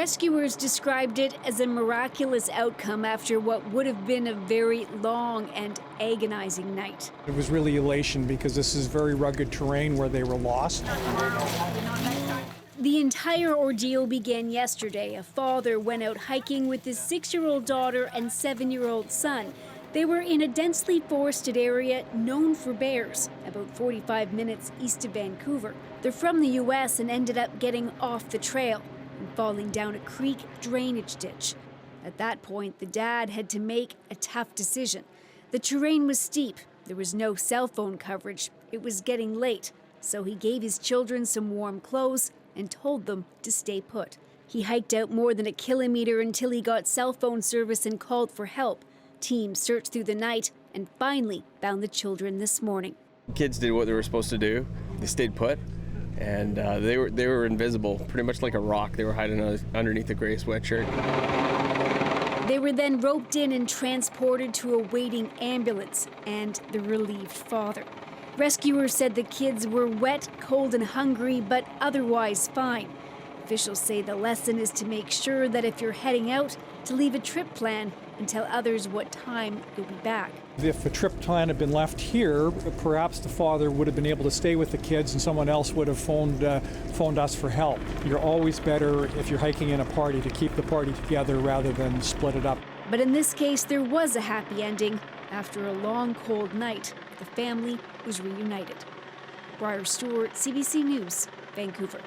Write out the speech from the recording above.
Rescuers described it as a miraculous outcome after what would have been a very long and agonizing night. It was really elation because this is very rugged terrain where they were lost. The entire ordeal began yesterday. A father went out hiking with his 6-year-old daughter and 7-year-old son. They were in a densely forested area known for bears, about 45 minutes east of Vancouver. They're from the U.S. and ended up getting off the trail and falling down a creek drainage ditch. At that point, the dad had to make a tough decision. The terrain was steep. There was no cell phone coverage. It was getting late, so he gave his children some warm clothes and told them to stay put. He hiked out more than a kilometer until he got cell phone service and called for help. Teams searched through the night and finally found the children this morning. Kids did what they were supposed to do. They stayed put, and they were invisible, pretty much like a rock. They were hiding underneath a gray sweatshirt. They were then roped in and transported to a waiting ambulance and the relieved father. Rescuers said the kids were wet, cold, and hungry, but otherwise fine. Officials say the lesson is to make sure that if you're heading out, to leave a trip plan and tell others what time you'll be back. If the trip plan had been left here, perhaps the father would have been able to stay with the kids and someone else would have phoned us for help. You're always better if you're hiking in a party to keep the party together rather than split it up. But in this case, there was a happy ending. After a long, cold night, the family was reunited. Briar Stewart, CBC News, Vancouver.